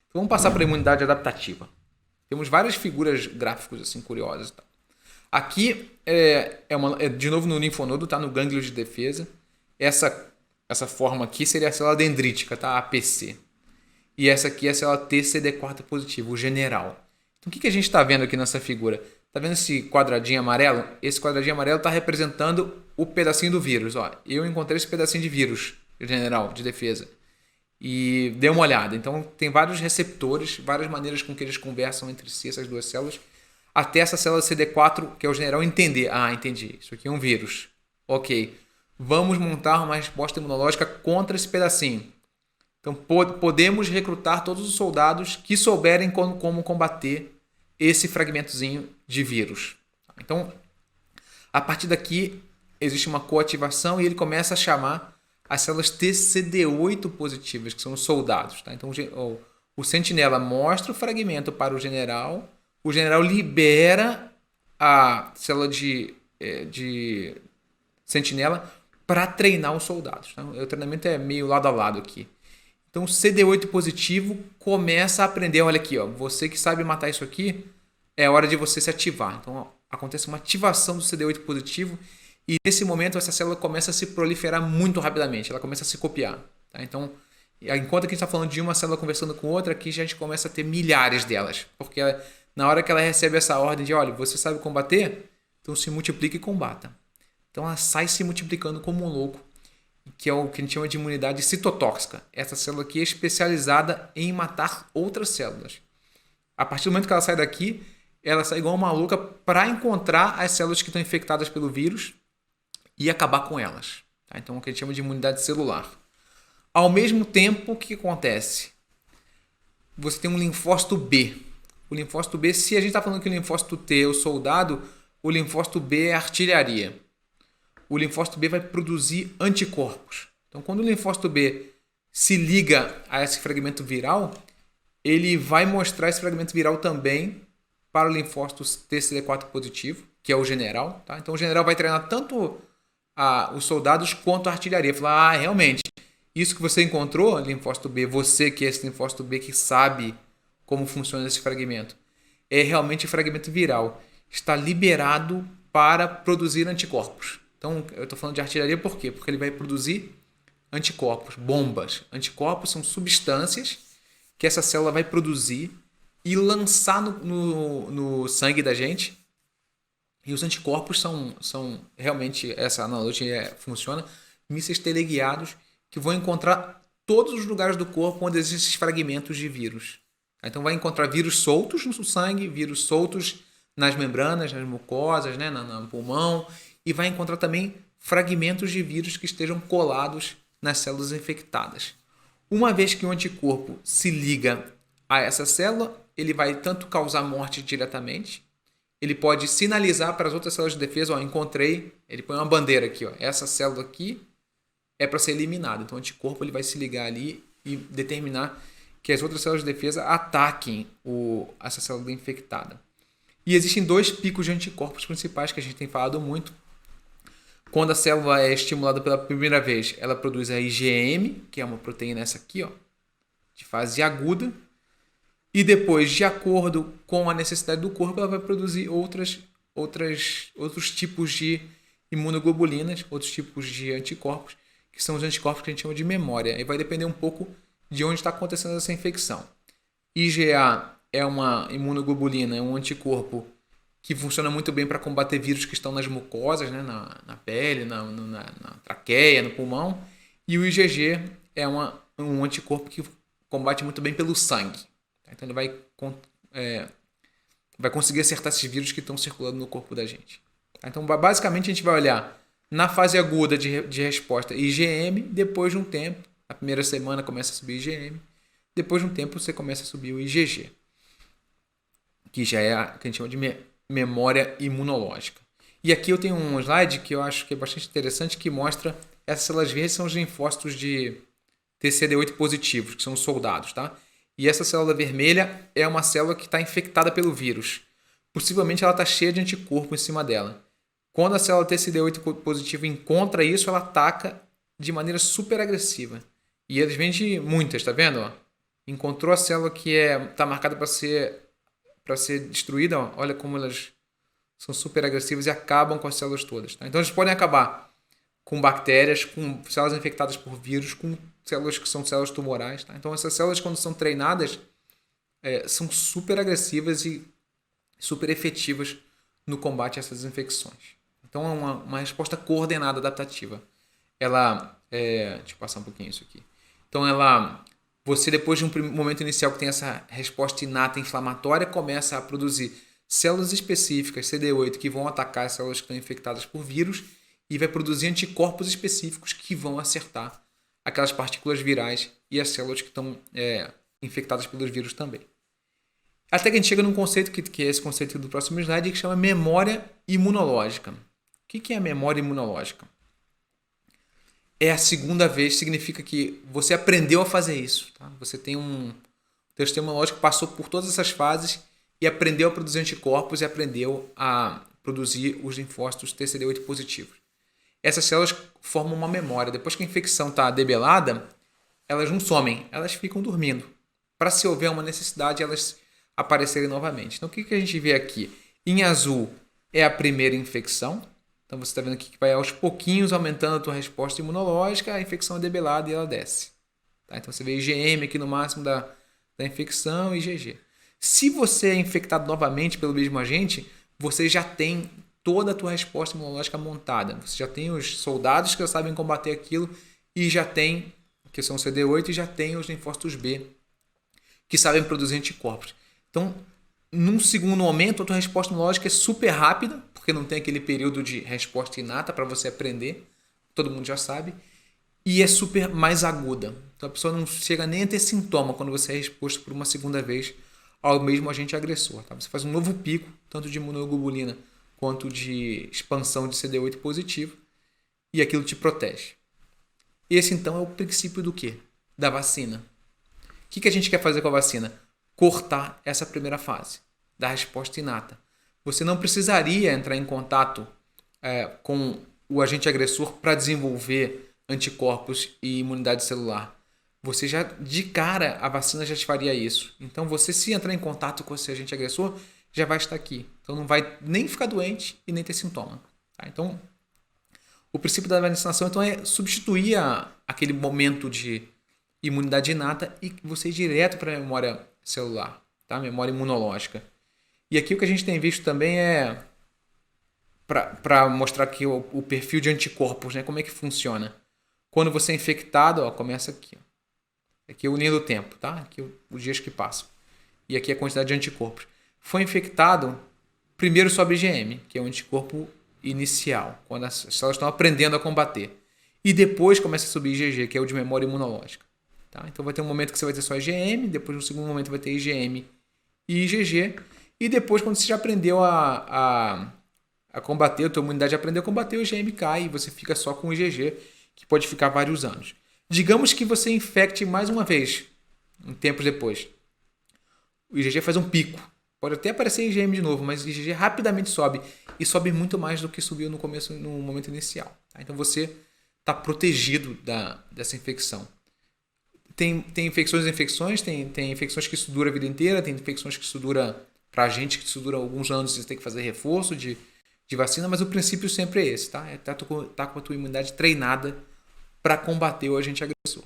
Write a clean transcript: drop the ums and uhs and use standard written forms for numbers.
Então vamos passar para a imunidade adaptativa. Temos várias figuras gráficas assim curiosas. Tá? Aqui é de novo no linfonodo, tá? No gânglio de defesa. Essa forma aqui seria a célula dendrítica, tá? APC. E essa aqui é a célula TCD4 positivo, o general. Então o que a gente está vendo aqui nessa figura? Está vendo esse quadradinho amarelo? Esse quadradinho amarelo está representando o pedacinho do vírus. Ó, eu encontrei esse pedacinho de vírus general, de defesa. E dei uma olhada. Então tem vários receptores, várias maneiras com que eles conversam entre si, essas duas células, até essa célula CD4, que é o general, entender. Ah, entendi. Isso aqui é um vírus. Ok. Vamos montar uma resposta imunológica contra esse pedacinho. Então podemos recrutar todos os soldados que souberem como combater esse fragmentozinho de vírus. Então, a partir daqui, existe uma coativação e ele começa a chamar as células TCD8 positivas, que são os soldados. Tá? Então, o sentinela mostra o fragmento para o general libera a célula de sentinela para treinar os soldados. Tá? O treinamento é meio lado a lado aqui. Então, o CD8 positivo começa a aprender, olha aqui, ó, você que sabe matar isso aqui, é hora de você se ativar. Então, ó, acontece uma ativação do CD8 positivo e nesse momento essa célula começa a se proliferar muito rapidamente, ela começa a se copiar. Tá? Então, enquanto que a gente está falando de uma célula conversando com outra, aqui já a gente começa a ter milhares delas, porque na hora que ela recebe essa ordem de, olha, você sabe combater, então se multiplica e combata. Então, ela sai se multiplicando como um louco, que é o que a gente chama de imunidade citotóxica. Essa célula aqui é especializada em matar outras células. A partir do momento que ela sai daqui, ela sai igual uma maluca para encontrar as células que estão infectadas pelo vírus e acabar com elas. Tá? Então, é o que a gente chama de imunidade celular. Ao mesmo tempo, o que acontece? Você tem um linfócito B. O linfócito B, se a gente está falando que o linfócito T é o soldado, o linfócito B é a artilharia. O linfócito B vai produzir anticorpos. Então, quando o linfócito B se liga a esse fragmento viral, ele vai mostrar esse fragmento viral também para o linfócito TCD4 positivo, que é o general. Tá? Então, o general vai treinar tanto os soldados quanto a artilharia. Falar, realmente, isso que você encontrou, linfócito B, você que é esse linfócito B que sabe como funciona esse fragmento, é realmente fragmento viral. Está liberado para produzir anticorpos. Então, eu estou falando de artilharia por quê? Porque ele vai produzir anticorpos, bombas. Anticorpos são substâncias que essa célula vai produzir e lançar no sangue da gente. E os anticorpos são realmente, essa analogia funciona, mísseis teleguiados que vão encontrar todos os lugares do corpo onde existem esses fragmentos de vírus. Então, vai encontrar vírus soltos no sangue, vírus soltos nas membranas, nas mucosas, né, no pulmão, e vai encontrar também fragmentos de vírus que estejam colados nas células infectadas. Uma vez que o anticorpo se liga a essa célula, ele vai tanto causar morte diretamente, ele pode sinalizar para as outras células de defesa, ó, encontrei, ele põe uma bandeira aqui, ó, essa célula aqui é para ser eliminada. Então o anticorpo ele vai se ligar ali e determinar que as outras células de defesa ataquem essa célula infectada. E existem dois picos de anticorpos principais que a gente tem falado muito. Quando a célula é estimulada pela primeira vez, ela produz a IgM, que é uma proteína essa aqui, ó, de fase aguda. E depois, de acordo com a necessidade do corpo, ela vai produzir outros tipos de imunoglobulinas, outros tipos de anticorpos, que são os anticorpos que a gente chama de memória. E vai depender um pouco de onde está acontecendo essa infecção. IgA é uma imunoglobulina, é um anticorpo que funciona muito bem para combater vírus que estão nas mucosas, né, na pele, na traqueia, no pulmão. E o IgG é um anticorpo que combate muito bem pelo sangue. Então ele vai conseguir acertar esses vírus que estão circulando no corpo da gente. Então basicamente a gente vai olhar na fase aguda de resposta IgM, depois de um tempo, na primeira semana começa a subir IgM, depois de um tempo você começa a subir o IgG, que já é que a gente chama de memória imunológica. E aqui eu tenho um slide que eu acho que é bastante interessante, que mostra essas células verdes são os linfócitos de TCD8 positivos, que são os soldados, tá? E essa célula vermelha é uma célula que está infectada pelo vírus. Possivelmente ela está cheia de anticorpo em cima dela. Quando a célula TCD8 positiva encontra isso, ela ataca de maneira super agressiva. E eles vêm de muitas, tá vendo? Ó? encontrou a célula que está marcada para ser destruída, ó, olha como elas são super agressivas e acabam com as células todas. Tá? Então eles podem acabar com bactérias, com células infectadas por vírus, com células que são células tumorais. Tá? Então essas células, quando são treinadas, são super agressivas e super efetivas no combate a essas infecções. Então é uma resposta coordenada adaptativa. Deixa eu passar um pouquinho isso aqui. Então você depois de um momento inicial que tem essa resposta inata inflamatória, começa a produzir células específicas, CD8, que vão atacar as células que estão infectadas por vírus e vai produzir anticorpos específicos que vão acertar aquelas partículas virais e as células que estão infectadas pelos vírus também. Até que a gente chega num conceito que é esse conceito do próximo slide, que chama memória imunológica. O que é a memória imunológica? É a segunda vez, significa que você aprendeu a fazer isso. Tá? Você tem teu sistema imunológico que passou por todas essas fases e aprendeu a produzir anticorpos e aprendeu a produzir os linfócitos TCD8 positivos. Essas células formam uma memória. Depois que a infecção está debelada, elas não somem, elas ficam dormindo. Para se houver uma necessidade, elas aparecerem novamente. Então, o que a gente vê aqui? Em azul é a primeira infecção. Então, você está vendo aqui que vai aos pouquinhos aumentando a tua resposta imunológica, a infecção é debelada e ela desce. Tá? Então, você vê IgM aqui no máximo da infecção e IgG. Se você é infectado novamente pelo mesmo agente, você já tem toda a tua resposta imunológica montada. Você já tem os soldados que já sabem combater aquilo e já tem, que são CD8, e já tem os linfócitos B, que sabem produzir anticorpos. Então, num segundo momento, a tua resposta imunológica é super rápida, porque não tem aquele período de resposta inata para você aprender, todo mundo já sabe, e é super mais aguda. Então, a pessoa não chega nem a ter sintoma quando você é exposto por uma segunda vez ao mesmo agente agressor. Tá? Você faz um novo pico, tanto de imunoglobulina quanto de expansão de CD8 positivo, e aquilo te protege. Esse, então, é o princípio do quê? Da vacina. O que a gente quer fazer com a vacina? Cortar essa primeira fase da resposta inata. Você não precisaria entrar em contato com o agente agressor para desenvolver anticorpos e imunidade celular. Você já, de cara, a vacina já te faria isso. Então, você, se entrar em contato com esse agente agressor, já vai estar aqui. Então, não vai nem ficar doente e nem ter sintoma. Tá? Então, o princípio da vacinação então, é substituir aquele momento de imunidade inata e você ir direto para a memória celular, tá? Memória imunológica. E aqui o que a gente tem visto também é para mostrar aqui o perfil de anticorpos, né? Como é que funciona. Quando você é infectado, ó, começa aqui. Ó. Aqui é o linha do tempo, tá? Aqui os dias que passam. E aqui a quantidade de anticorpos. Foi infectado, primeiro sobe IgM, que é o anticorpo inicial, quando as células estão aprendendo a combater. E depois começa a subir IgG, que é o de memória imunológica. Tá? Então vai ter um momento que você vai ter só IgM, depois no segundo momento vai ter IgM e IgG, e depois quando você já aprendeu a combater, a tua imunidade aprendeu a combater, o IgM cai e você fica só com o IgG, que pode ficar vários anos. Digamos que você infecte mais uma vez, um tempo depois. O IgG faz um pico. Pode até aparecer IgM de novo, mas o IgG rapidamente sobe. E sobe muito mais do que subiu no começo, no momento inicial. Tá? Então você está protegido dessa infecção. Tem infecções e infecções, tem infecções que isso dura a vida inteira, tem infecções que isso dura, pra gente, que isso dura alguns anos, você tem que fazer reforço de vacina, mas o princípio sempre é esse, tá? É tá com a tua imunidade treinada para combater o agente agressor.